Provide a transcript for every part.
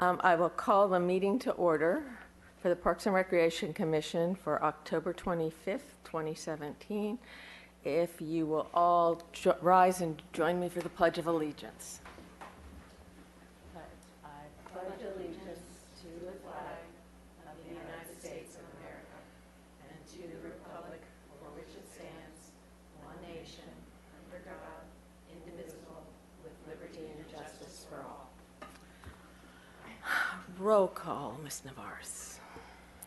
I will call the meeting to order for the Parks and Recreation Commission for October 25th, 2017. If you will all rise and join me for the Pledge of Allegiance. I pledge allegiance to the flag of the United States of America and to the republic for which it stands, one nation, under God, indivisible, with liberty and justice for all. Roll call, Ms. Navarez.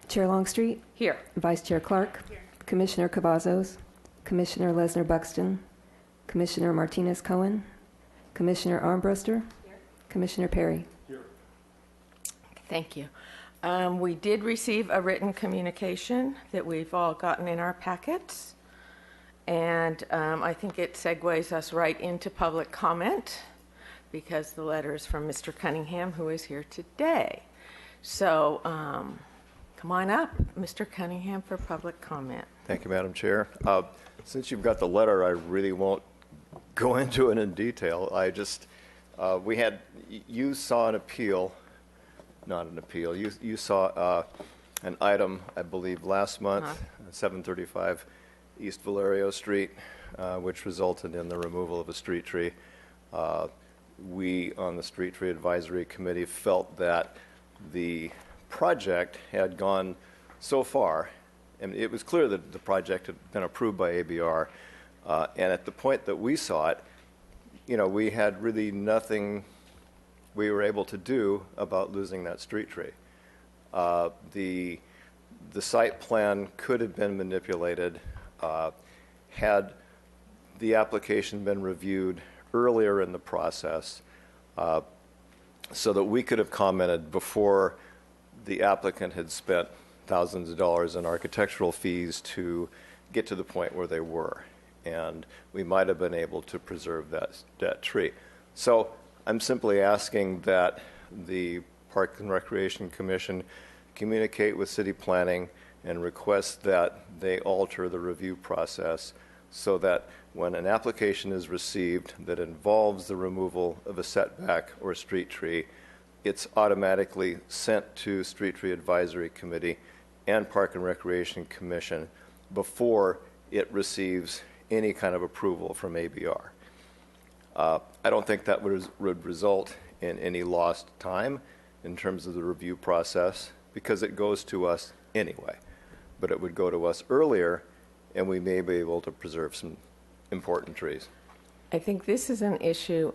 Chair Longstreet. Here. Vice Chair Clark. Here. Commissioner Cavazos. Commissioner Lesnar Buxton. Commissioner Martinez Cohen. Commissioner Armbruster. Here. Commissioner Perry. Here. Thank you. We did receive a written communication that we've all gotten in our packets. And I think it segues us right into public comment, because the letter is from Mr. Cunningham, who is here today. So come on up, Mr. Cunningham, for public comment. Thank you, Madam Chair. Since you've got the letter, I really won't go into it in detail. I just, you saw an appeal, not an appeal, you saw an item, I believe, last month, 735 East Valerio Street, which resulted in the removal of a street tree. We on the Street Tree Advisory Committee felt that the project had gone so far, and it was clear that the project had been approved by ABR, and at the point that we saw it, we had really nothing we were able to do about losing that street tree. The site plan could have been manipulated had the application been reviewed earlier in the process, so that we could have commented before the applicant had spent thousands of dollars in architectural fees to get to the point where they were, and we might have been able to preserve that tree. So I'm simply asking that the Park and Recreation Commission communicate with City Planning and request that they alter the review process so that when an application is received that involves the removal of a setback or a street tree, it's automatically sent to Street Tree Advisory Committee and Park and Recreation Commission before it receives any kind of approval from ABR. I don't think that would result in any lost time in terms of the review process, because it goes to us anyway, but it would go to us earlier, and we may be able to preserve some important trees. I think this is an issue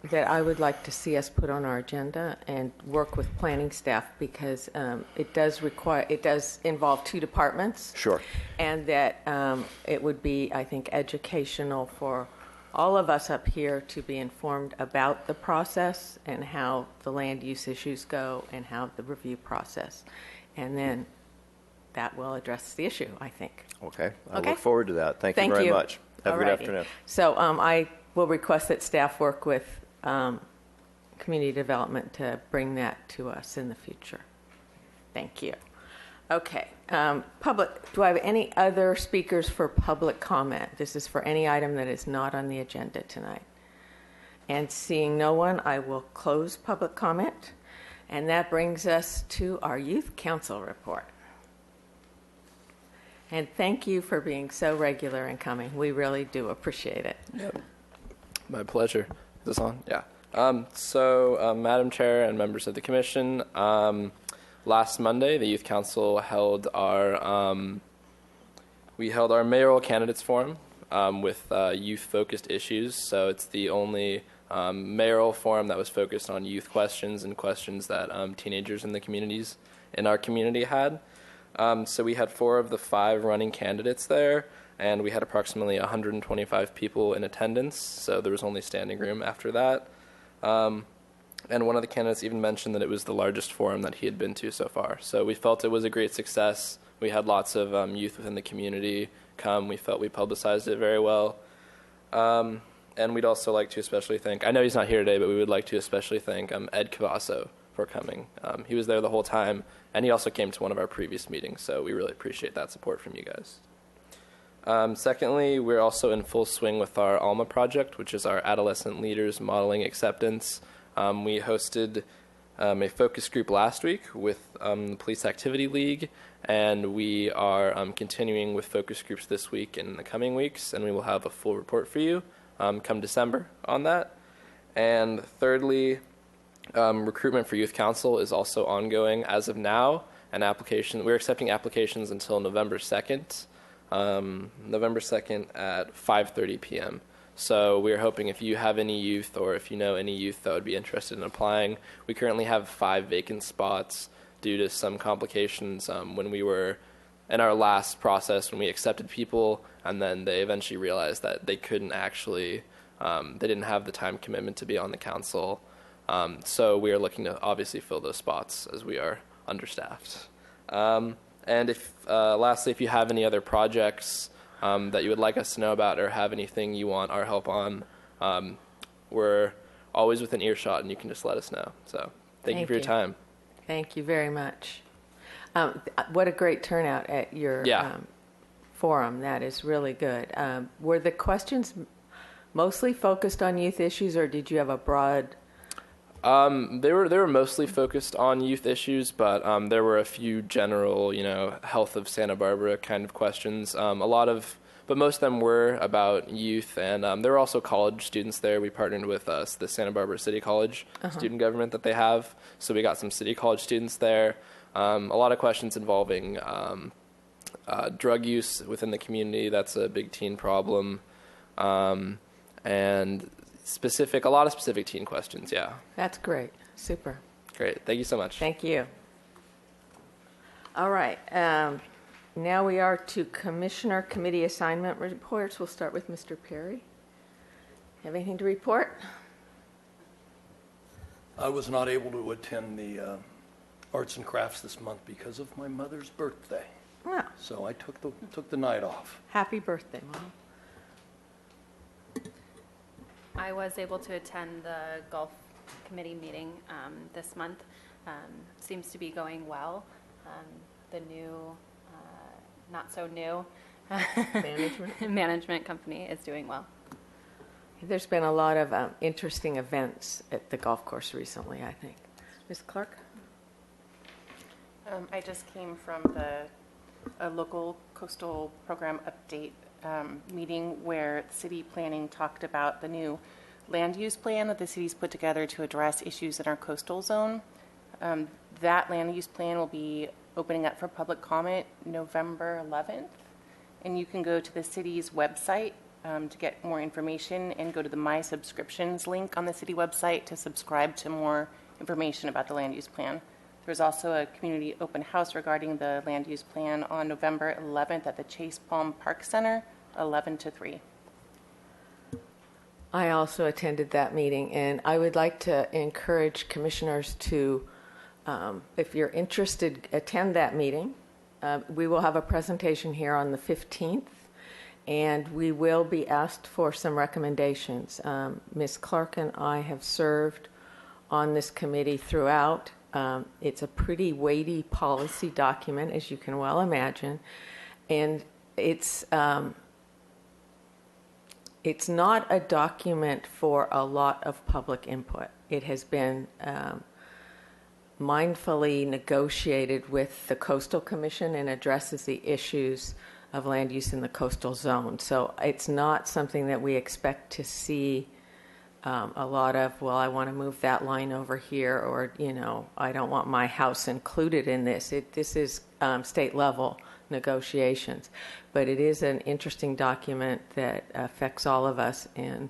that I would like to see us put on our agenda and work with planning staff, because it does involve two departments. Sure. And that it would be, I think, educational for all of us up here to be informed about the process and how the land use issues go and how the review process. And then that will address the issue, I think. Okay. I look forward to that. Thank you very much. Have a good afternoon. So I will request that staff work with community development to bring that to us in the future. Thank you. Okay. Public. Do I have any other speakers for public comment? This is for any item that is not on the agenda tonight. And seeing no one, I will close public comment. And that brings us to our Youth Council report. And thank you for being so regular and coming. We really do appreciate it. Yep. My pleasure. Is this on? Yeah. Madam Chair and members of the Commission, last Monday, the Youth Council held our mayoral candidates forum with youth-focused issues. So it's the only mayoral forum that was focused on youth questions and questions that teenagers in our community had. So we had 4 of the 5 running candidates there, and we had approximately 125 people in attendance, so there was only standing room after that. And one of the candidates even mentioned that it was the largest forum that he had been to so far. So we felt it was a great success. We had lots of youth within the community come. We felt we publicized it very well. And we'd also like to especially thank, I know he's not here today, but we would like to especially thank Ed Cavasso for coming. He was there the whole time, and he also came to one of our previous meetings, so we really appreciate that support from you guys. Secondly, we're also in full swing with our ALMA project, which is our Adolescent Leaders Modeling Acceptance. We hosted a focus group last week with the Police Activity League, and we are continuing with focus groups this week and in the coming weeks, and we will have a full report for you come December on that. And thirdly, recruitment for Youth Council is also ongoing as of now. We're accepting applications until November 2nd, at 5:30 p.m. So we're hoping if you have any youth or if you know any youth that would be interested in applying, we currently have 5 vacant spots due to some complications when we were in our last process when we accepted people, and then they eventually realized that they couldn't actually, they didn't have the time commitment to be on the council. So we are looking to obviously fill those spots as we are understaffed. And lastly, if you have any other projects that you would like us to know about or have anything you want our help on, we're always within earshot and you can just let us know. So thank you for your time. Thank you very much. What a great turnout at your forum. That is really good. Were the questions mostly focused on youth issues, or did you have a broad... They were mostly focused on youth issues, but there were a few general, health of Santa Barbara kind of questions. But most of them were about youth, and there were also college students there. We partnered with the Santa Barbara City College student government that they have, so we got some city college students there. A lot of questions involving drug use within the community. That's a big teen problem, and a lot of specific teen questions. Yeah. That's great. Super. Great. Thank you so much. Thank you. All right. Now we are to Commissioner Committee Assignment Reports. We'll start with Mr. Perry. Have anything to report? I was not able to attend the arts and crafts this month because of my mother's birthday. Oh, So I took the night off. happy birthday, Mom. I was able to attend the golf committee meeting this month. Seems to be going well. The new, not so new, management company is doing well. There's been a lot of interesting events at the golf course recently, I think. Ms. Clark? I just came from a local coastal program update meeting where city planning talked about the new land use plan that the city's put together to address issues in our coastal zone. That land use plan will be opening up for public comment November 11th, and you can go to the city's website to get more information and go to the My Subscriptions link on the city website to subscribe to more information about the land use plan. There's also a community open house regarding the land use plan on November 11th at the Chase Palm Park Center, 11 to 3. I also attended that meeting, and I would like to encourage commissioners to, if you're interested, attend that meeting. We will have a presentation here on the 15th, and we will be asked for some recommendations. Ms. Clark and I have served on this committee throughout. It's a pretty weighty policy document, as you can well imagine, and it's not a document for a lot of public input. It has been mindfully negotiated with the Coastal Commission and addresses the issues of land use in the coastal zone. So it's not something that we expect to see a lot of, well, I want to move that line over here, or, I don't want my house included in this. This is state level negotiations, but it is an interesting document that affects all of us. And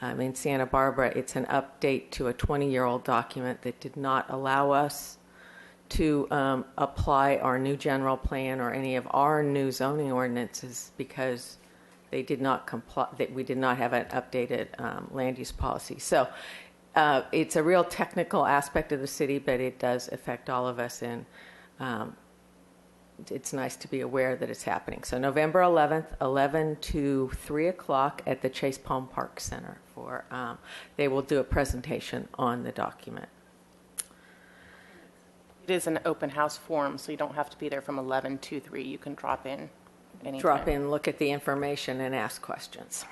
in Santa Barbara, it's an update to a 20-year-old document that did not allow us to apply our new general plan or any of our new zoning ordinances because they did not comply. That we did not have an updated land use policy. So it's a real technical aspect of the city, but it does affect all of us, and it's nice to be aware that it's happening. So November 11th, 11 to 3 o'clock at the Chase Palm Park Center. They will do a presentation on the document. It is an open house forum, so you don't have to be there from 11 to 3. You can drop in anytime. Drop in, look at the information, and ask questions.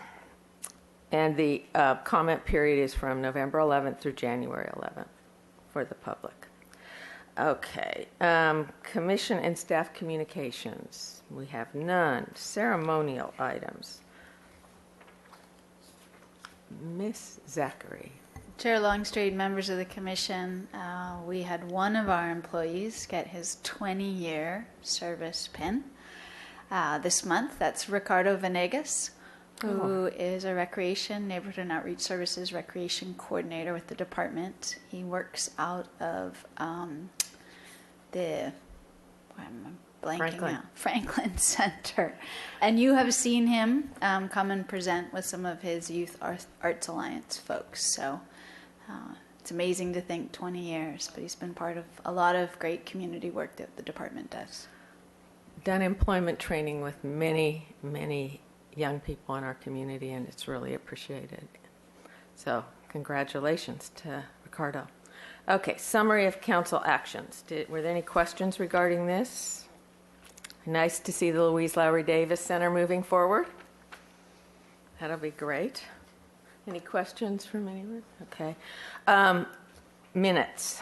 And the comment period is from November 11th through January 11th, for the public. Okay, commission and staff communications. We have none. Ceremonial items. Miss Zachary. Chair Longstreet, members of the commission, we had one of our employees get his 20-year service pin this month. That's Ricardo Venegas, who is a recreation, neighborhood and outreach services recreation coordinator with the department. He works out of Franklin Center. And you have seen him come and present with some of his Youth Arts Alliance folks. So it's amazing to think 20 years, but he's been part of a lot of great community work that the department does. Done employment training with many, many young people in our community, and it's really appreciated. So congratulations to Ricardo. Okay, summary of council actions. Were there any questions regarding this? Nice to see the Louise Lowry Davis Center moving forward. That'll be great. Any questions from anyone? Okay. Minutes.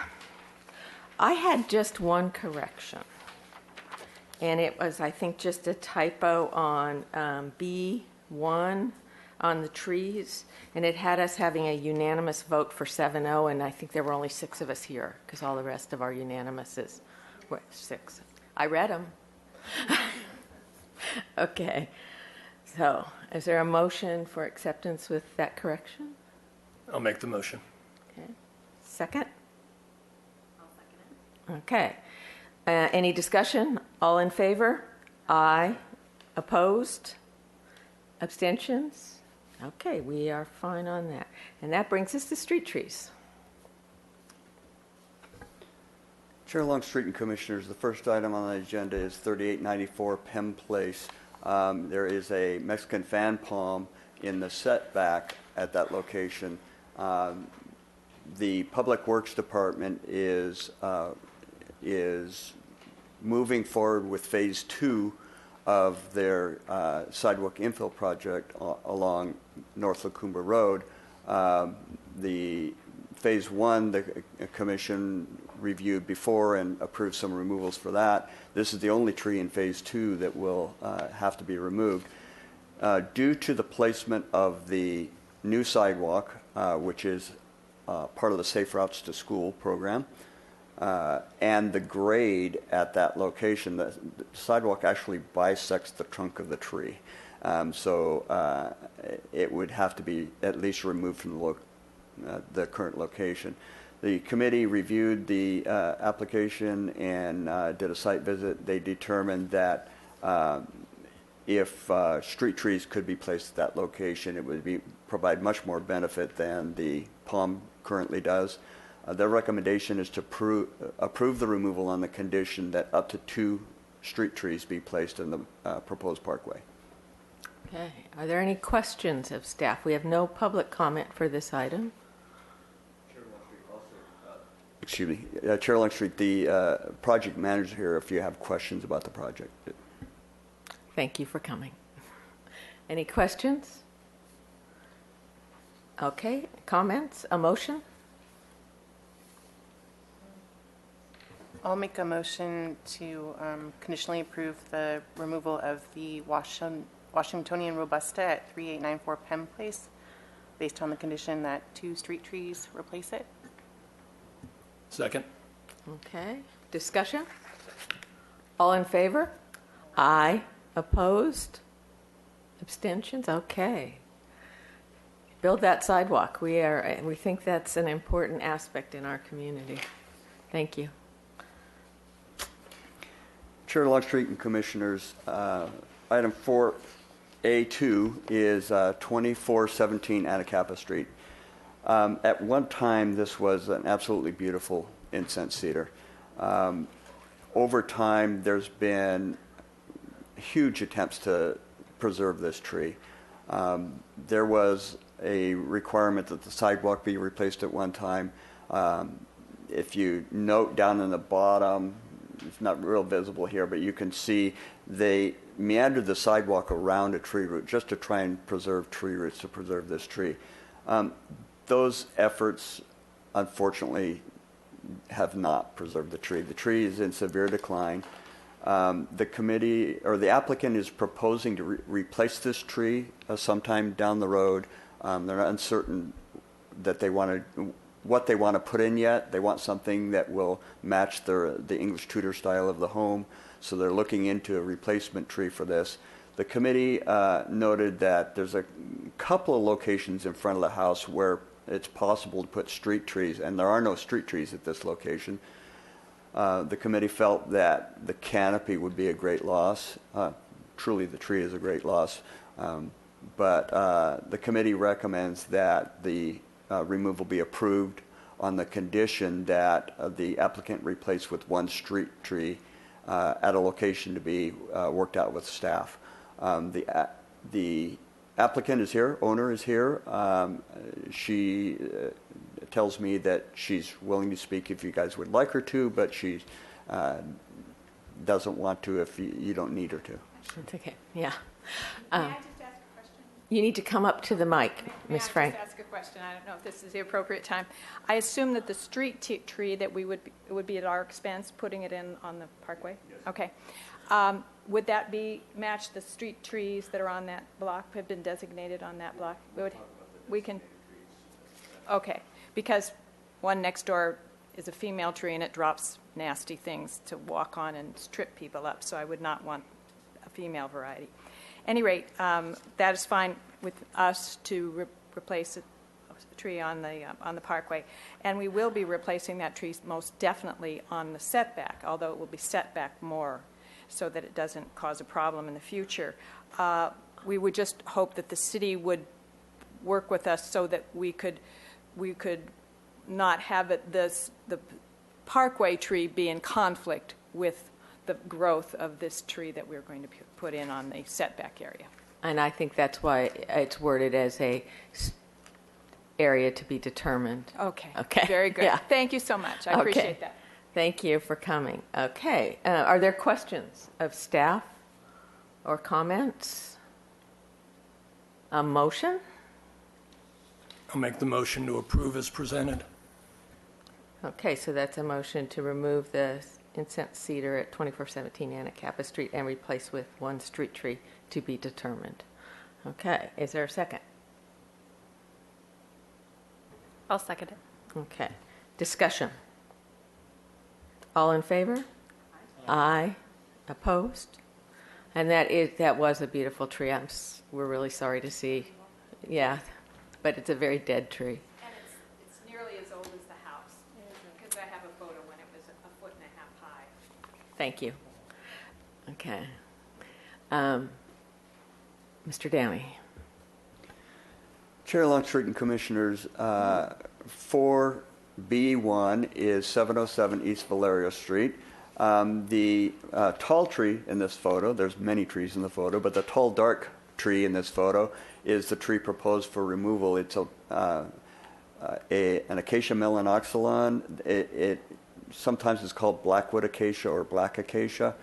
I had just one correction. And it was, I think, just a typo on B1 on the trees. And it had us having a unanimous vote for 7-0, and I think there were only 6 of us here because all the rest of our unanimouses were 6. I read them. Okay. So, is there a motion for acceptance with that correction? I'll make the motion. Okay. Second? I'll second it. Okay. Any discussion? All in favor? Aye. Opposed? Abstentions? Okay, we are fine on that. And that brings us to street trees. Chair Longstreet and Commissioners, the first item on the agenda is 3894 Penn Place. There is a Mexican fan palm in the setback at that location. The Public Works Department is moving forward with phase 2 of their sidewalk infill project along North Lacumba Road. The phase 1, the commission reviewed before and approved some removals for that. This is the only tree in phase 2 that will have to be removed. Due to the placement of the new sidewalk, which is part of the Safe Routes to School program, and the grade at that location, the sidewalk actually bisects the trunk of the tree. So it would have to be at least removed from the current location. The committee reviewed the application and did a site visit. They determined that if street trees could be placed at that location, it would provide much more benefit than the palm currently does. Their recommendation is to approve the removal on the condition that up to 2 street trees be placed in the proposed parkway. Okay. Are there any questions of staff? We have no public comment for this item. Excuse me, Chair Longstreet, the project manager here, if you have questions about the project. Thank you for coming. Any questions? Okay, comments, a motion? I'll make a motion to conditionally approve the removal of the Washingtonian Robusta at 3894 Penn Place based on the condition that 2 street trees replace it. Second. Okay, discussion? All in favor? Aye. Opposed? Abstentions? Okay. Build that sidewalk. We think that's an important aspect in our community. Thank you. Chair Longstreet and Commissioners, item 4A2 is 2417 Anacapa Street. At one time, this was an absolutely beautiful incense cedar. Over time, there's been huge attempts to preserve this tree. There was a requirement that the sidewalk be replaced at one time. If you note down in the bottom, it's not real visible here, but you can see they meandered the sidewalk around a tree root just to try and preserve tree roots to preserve this tree. Those efforts, unfortunately, have not preserved the tree. The tree is in severe decline. The committee, or the applicant, is proposing to replace this tree sometime down the road. They're uncertain that what they want to put in yet. They want something that will match the English Tudor style of the home, so they're looking into a replacement tree for this. The committee noted that there's a couple of locations in front of the house where it's possible to put street trees, and there are no street trees at this location. The committee felt that the canopy would be a great loss. Truly, the tree is a great loss. But the committee recommends that the removal be approved on the condition that the applicant replace with one street tree at a location to be worked out with staff. The applicant is here, owner is here. She tells me that she's willing to speak if you guys would like her to, but she doesn't want to if you don't need her to. It's okay. Yeah. May I just ask a question? You need to come up to the mic, May Ms. I Frank. just ask a question? I don't know if this is the appropriate time. I assume that the street tree that it would be at our expense, putting it in on the parkway? Yes. Okay. Would that match the street trees that are on that block, have been designated on that block? We can. Okay. Because one next door is a female tree and it drops nasty things to walk on and trip people up, so I would not want a female variety. Any rate, that is fine with us to replace a tree on the parkway, and we will be replacing that tree most definitely on the setback, although it will be set back more so that it doesn't cause a problem in the future. We would just hope that the city would work with us so that we could not have the parkway tree be in conflict with the growth of this tree that we're going to put in on the setback area. And I think that's why it's worded as a area to be determined. Okay. Okay. Very good. Yeah. Thank you so much. I Okay. appreciate that. Thank you for coming. Okay. Are there questions of staff or comments? A motion? I'll make the motion to approve as presented. Okay, so that's a motion to remove the incense cedar at 2417 Anacapa Street and replace with one street tree to be determined. Okay, is there a second? I'll second it. Okay, discussion. All in favor? Aye. Opposed? And that was a beautiful tree. We're really sorry to see. Yeah, but it's a very dead tree. And it's nearly as old as the house, because I have a photo when it was a foot and a half high. Thank you. Okay. Mr. Downey. Chair Longstreet and Commissioners, 4B1 is 707 East Valerio Street. The tall tree in this photo, there's many trees in the photo, but the tall dark tree in this photo is the tree proposed for removal. It's an acacia melanoxylon. It sometimes is called blackwood acacia or black acacia.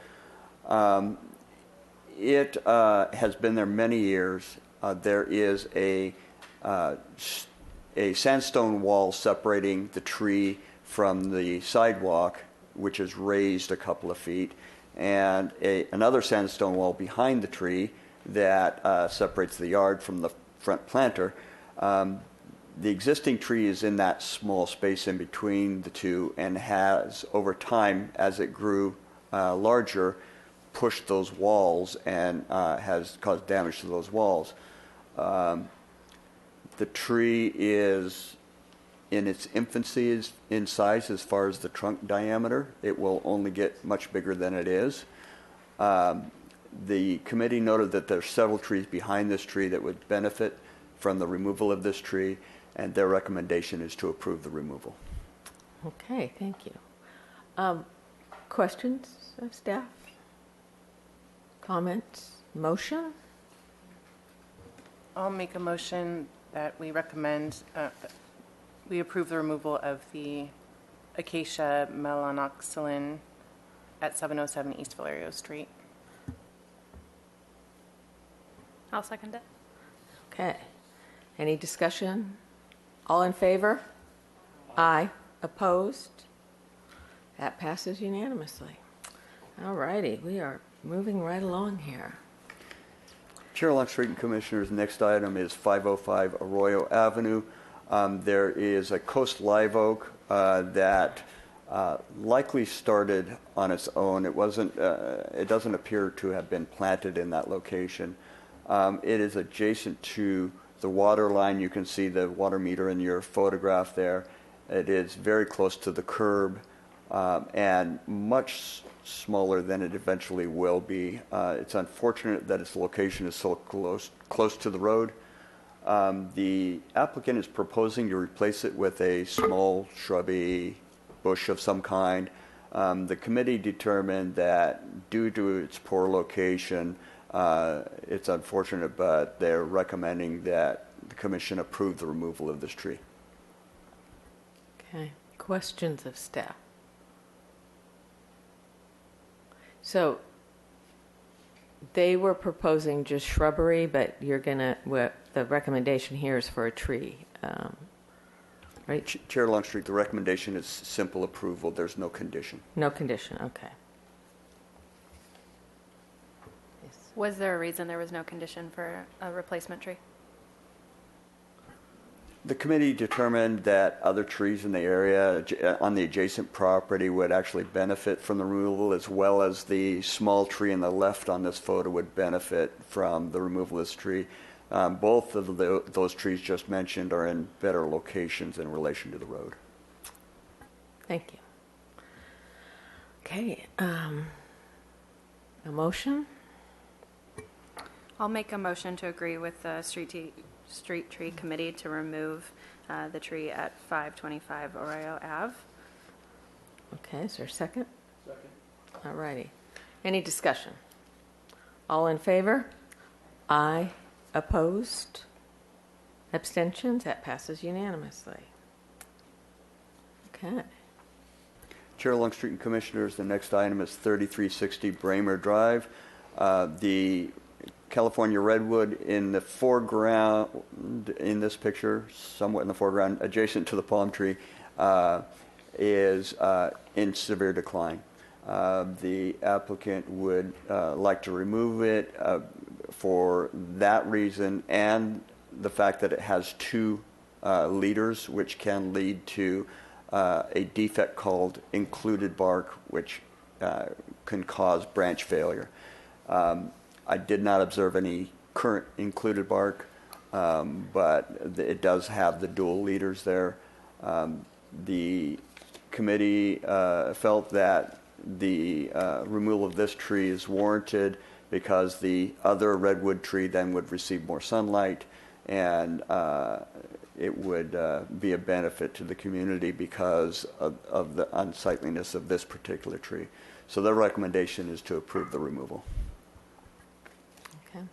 It has been there many years. There is a sandstone wall separating the tree from the sidewalk, which is raised a couple of feet, and another sandstone wall behind the tree that separates the yard from the front planter. The existing tree is in that small space in between the two and has, over time, as it grew larger, pushed those walls and has caused damage to those walls. The tree is in its infancy in size as far as the trunk diameter. It will only get much bigger than it is. The committee noted that there are several trees behind this tree that would benefit from the removal of this tree, and their recommendation is to approve the removal. Okay, thank you. Questions of staff? Comments? Motion? I'll make a motion that we recommend, we approve the removal of the acacia melanoxylon at 707 East Valerio Street. I'll second it. Okay. Any discussion? All in favor? Aye. Opposed? That passes unanimously. All righty, we are moving right along here. Chair Longstreet and Commissioners, next item is 505 Arroyo Avenue. There is a Coast Live Oak that likely started on its own. It wasn't. It doesn't appear to have been planted in that location. It is adjacent to the water line. You can see the water meter in your photograph there. It is very close to the curb and much smaller than it eventually will be. It's unfortunate that its location is so close to the road. The applicant is proposing to replace it with a small shrubby bush of some kind. The committee determined that due to its poor location, it's unfortunate, but they're recommending that the commission approve the removal of this tree. Okay, questions of staff? So they were proposing just shrubbery, but you're gonna, the recommendation here is for a tree, right? Chair Longstreet, the recommendation is simple approval. There's no condition. No condition, okay. Yes. Was there a reason there was no condition for a replacement tree? The committee determined that other trees in the area on the adjacent property would actually benefit from the removal, as well as the small tree on the left on this photo would benefit from the removal of this tree. Both of those trees just mentioned are in better locations in relation to the road. Thank you. Okay, a motion? I'll make a motion to agree with the Street Tree Committee to remove the tree at 525 Arroyo Ave. Okay, is there a second? Second. All righty. Any discussion? All in favor? Aye. Opposed? Abstentions? That passes unanimously. Okay. Chair Longstreet and Commissioners, the next item is 3360 Bramer Drive. The California redwood in the foreground, in this picture, somewhat in the foreground, adjacent to the palm tree, is in severe decline. The applicant would like to remove it for that reason and the fact that it has two leaders, which can lead to a defect called included bark, which can cause branch failure. I did not observe any current included bark, but it does have the dual leaders there. The committee felt that the removal of this tree is warranted because the other redwood tree then would receive more sunlight, and it would be a benefit to the community because of the unsightliness of this particular tree. So their recommendation is to approve the removal. Okay.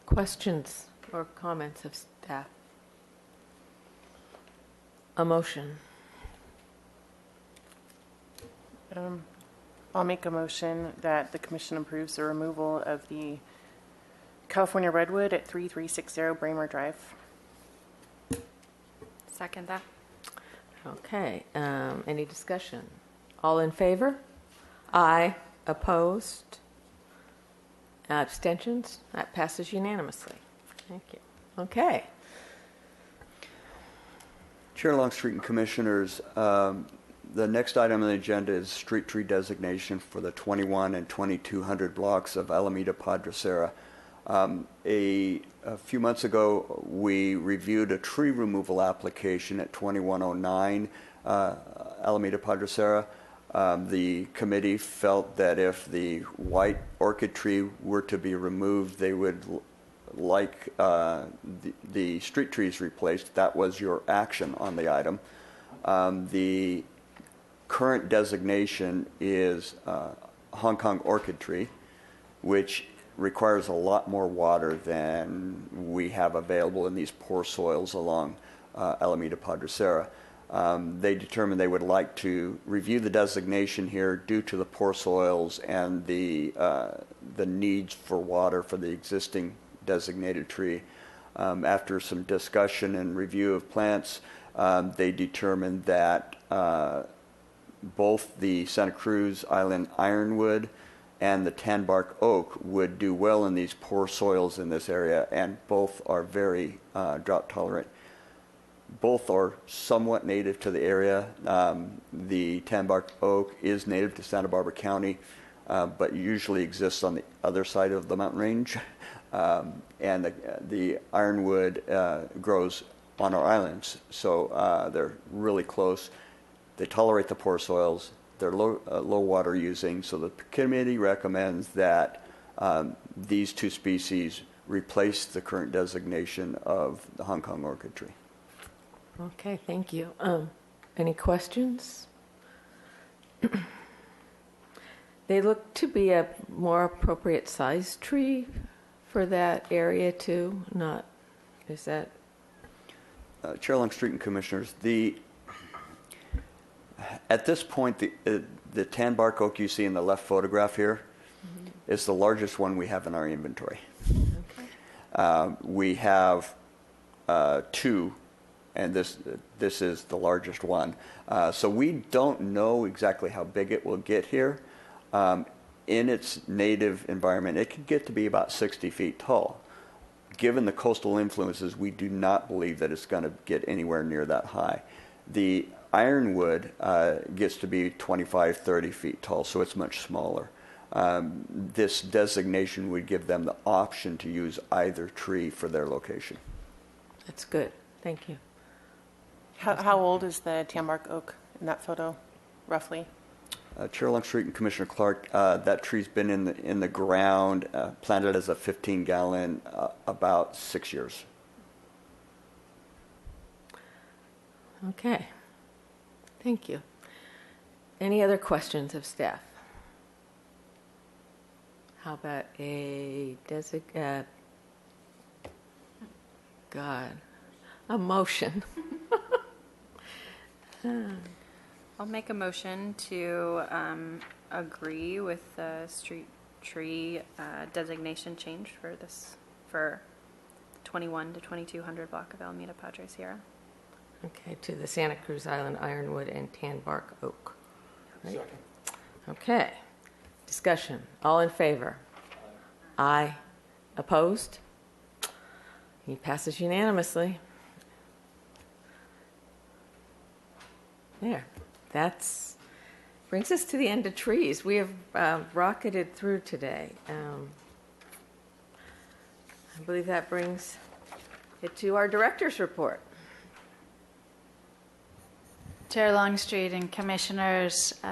Questions or comments of staff? A motion. I'll make a motion that the commission approves the removal of the California redwood at 3360 Bramer Drive. Second that. Okay. Any discussion? All in favor? Aye. Opposed? Abstentions? That passes unanimously. Thank you. Okay. Chair Longstreet and Commissioners, the next item on the agenda is street tree designation for the 21 and 2200 blocks of Alameda Padre Serra. A few months ago, we reviewed a tree removal application at 2109 Alameda Padre Serra. The committee felt that if the white orchid tree were to be removed, they would like the street trees replaced. That was your action on the item. The current designation is Hong Kong orchid tree, which requires a lot more water than we have available in these poor soils along Alameda Padre Serra. They determined they would like to review the designation here due to the poor soils and the needs for water for the existing designated tree. After some discussion and review of plants, they determined that both the Santa Cruz Island ironwood and the tan bark oak would do well in these poor soils in this area, and both are very drought tolerant. Both are somewhat native to the area. The tan bark oak is native to Santa Barbara County, but usually exists on the other side of the mountain range. And the ironwood grows on our islands, so they're really close. They tolerate the poor soils. They're low water using, so the committee recommends that these two species replace the current designation of the Hong Kong orchid tree. Okay, thank you. Any questions? They look to be a more appropriate size tree for that area too. Not, is that? Chair Longstreet and Commissioners, at this point, the tan bark oak you see in the left photograph here is the largest one we have in our inventory. Okay. We have two, and this is the largest one. So we don't know exactly how big it will get here. In its native environment, it can get to be about 60 feet tall. Given the coastal influences, we do not believe that it's going to get anywhere near that high. The ironwood gets to be 25, 30 feet tall, so it's much smaller. This designation would give them the option to use either tree for their location. That's good. Thank you. How old is the tan bark oak in that photo, roughly? Chair Longstreet and Commissioner Clark, that tree's been in the ground, planted as a 15-gallon, about 6 years. Okay. Thank you. Any other questions of staff? How about a motion? I'll make a motion to agree with the street tree designation change for 21 to 2200 block of Alameda Padre Sierra. Okay, to the Santa Cruz Island ironwood and tan bark oak. Right? Second. Okay. Discussion. All in favor? Aye. Opposed? He passes unanimously. There. That's brings us to the end of trees. We have rocketed through today. I believe that brings it to our director's report. Chair Longstreet and Commissioners, you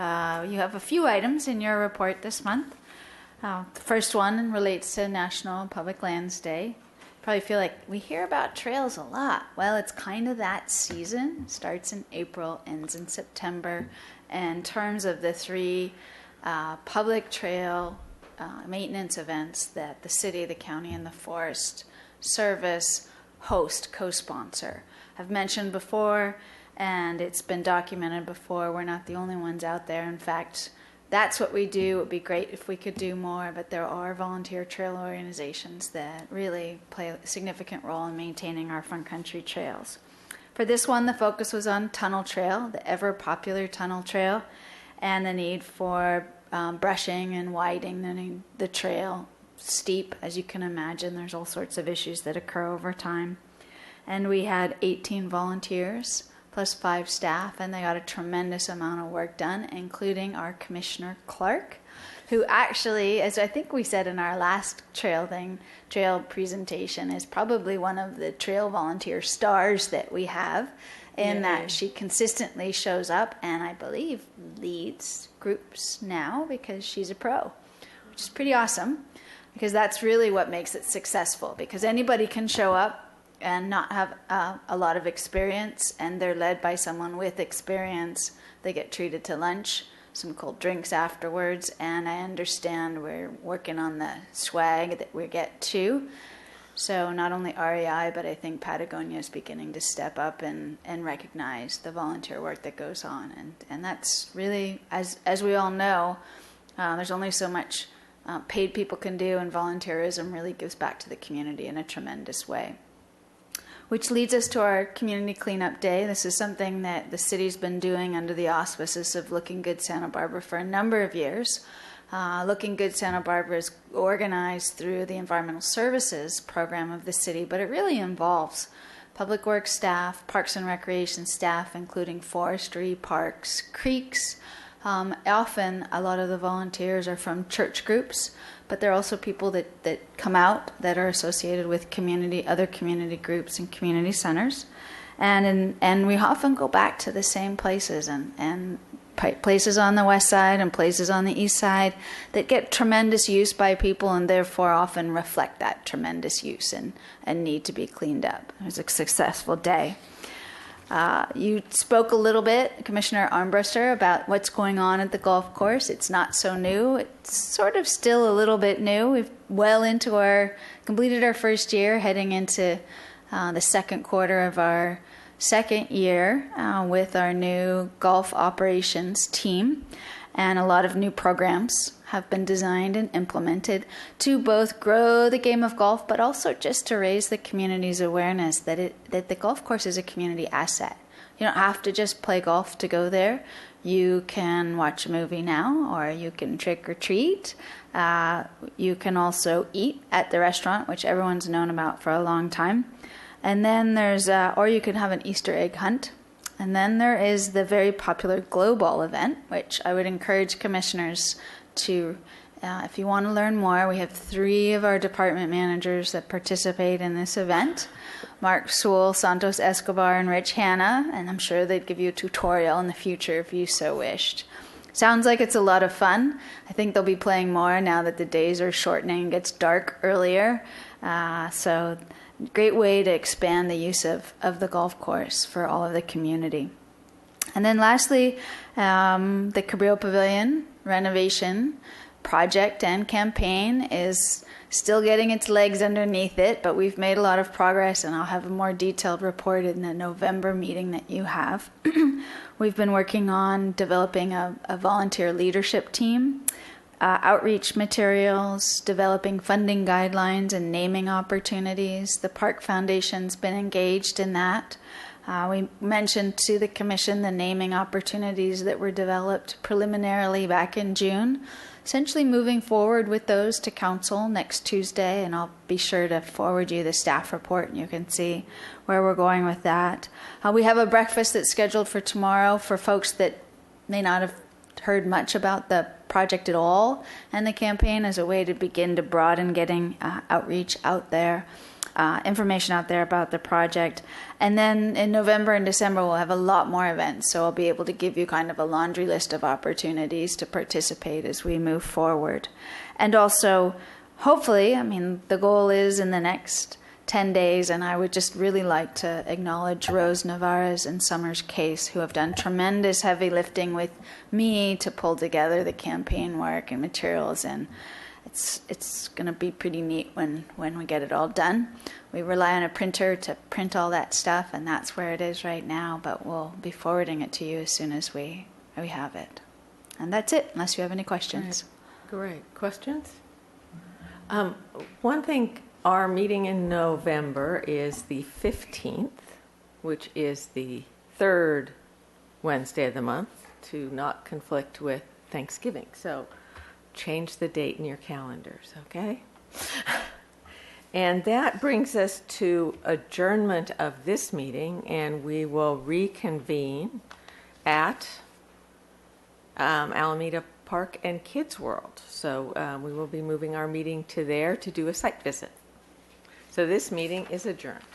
have a few items in your report this month. The first one relates to National Public Lands Day. Probably feel like we hear about trails a lot. Well, it's kind of that season. Starts in April, ends in September. And in terms of the three public trail maintenance events that the city, the county, and the Forest Service host, co-sponsor. I've mentioned before, and it's been documented before, we're not the only ones out there. In fact, that's what we do. It would be great if we could do more, but there are volunteer trail organizations that really play a significant role in maintaining our front country trails. For this one, the focus was on Tunnel Trail, the ever popular Tunnel Trail, and the need for brushing and widening the trail. Steep, as you can imagine, there's all sorts of issues that occur over time. And we had 18 volunteers plus 5 staff, and they got a tremendous amount of work done, including our Commissioner Clark, who actually, as I think we said in our last trail presentation, is probably one of the trail volunteer stars that we have, in that she consistently shows up and I believe leads groups now because she's a pro, which is pretty awesome, because that's really what makes it successful, because anybody can show up and not have a lot of experience, and they're led by someone with experience. They get treated to lunch, some cold drinks afterwards, and I understand we're working on the swag that we get too. So not only REI, but I think Patagonia is beginning to step up and recognize the volunteer work that goes on. And that's really, as we all know, there's only so much paid people can do, and volunteerism really gives back to the community in a tremendous way. which leads us to our Community Cleanup Day. This is something that the city's been doing under the auspices of Looking Good Santa Barbara for a number of years. Looking Good Santa Barbara is organized through the Environmental Services program of the city, but it really involves public works staff, parks and recreation staff, including forestry, parks, creeks. Often, a lot of the volunteers are from church groups, but there are also people that come out that are associated with other community groups and community centers. And we often go back to the same places and places on the west side and places on the east side that get tremendous use by people and therefore often reflect that tremendous use and need to be cleaned up. It was a successful day. You spoke a little bit, Commissioner Armbruster, about what's going on at the golf course. It's not so new. It's sort of still a little bit new. We've completed our first year, heading into the second quarter of our second year with our new golf operations team. And a lot of new programs have been designed and implemented to both grow the game of golf, but also just to raise the community's awareness that the golf course is a community asset. You don't have to just play golf to go there. You can watch a movie now, or you can trick or treat. You can also eat at the restaurant, which everyone's known about for a long time. And then or you can have an Easter egg hunt. And then there is the very popular Glow Ball event, which I would encourage commissioners to, if you want to learn more, we have 3 of our department managers that participate in this event. Mark Sewell, Santos Escobar, and Rich Hanna, and I'm sure they'd give you a tutorial in the future if you so wished. Sounds like it's a lot of fun. I think they'll be playing more now that the days are shortening. It gets dark earlier. So great way to expand the use of the golf course for all of the community. And then lastly, the Cabrillo Pavilion renovation project and campaign is still getting its legs underneath it, but we've made a lot of progress, and I'll have a more detailed report in the November meeting that you have. We've been working on developing a volunteer leadership team, outreach materials, developing funding guidelines and naming opportunities. The Park Foundation's been engaged in that. We mentioned to the Commission the naming opportunities that were developed preliminarily back in June. Essentially moving forward with those to Council next Tuesday, and I'll be sure to forward you the staff report and you can see where we're going with that. We have a breakfast that's scheduled for tomorrow for folks that may not have heard much about the project at all, and the campaign as a way to begin to broaden getting outreach out there, information out there about the project. And then in November and December, we'll have a lot more events, so I'll be able to give you kind of a laundry list of opportunities to participate as we move forward. And also, hopefully, the goal is in the next 10 days, and I would just really like to acknowledge Rose Navarez and Summers Case, who have done tremendous heavy lifting with me to pull together the campaign work and materials, and it's going to be pretty neat when we get it all done. We rely on a printer to print all that stuff, and that's where it is right now, but we'll be forwarding it to you as soon as we have it. And that's it, unless you have any questions. Great. Questions? One thing, our meeting in November is the 15th, which is the 3rd Wednesday of the month, to not conflict with Thanksgiving. So change the date in your calendars, okay? And that brings us to adjournment of this meeting, and we will reconvene at Alameda Park and Kids World. So we will be moving our meeting to there to do a site visit. So this meeting is adjourned.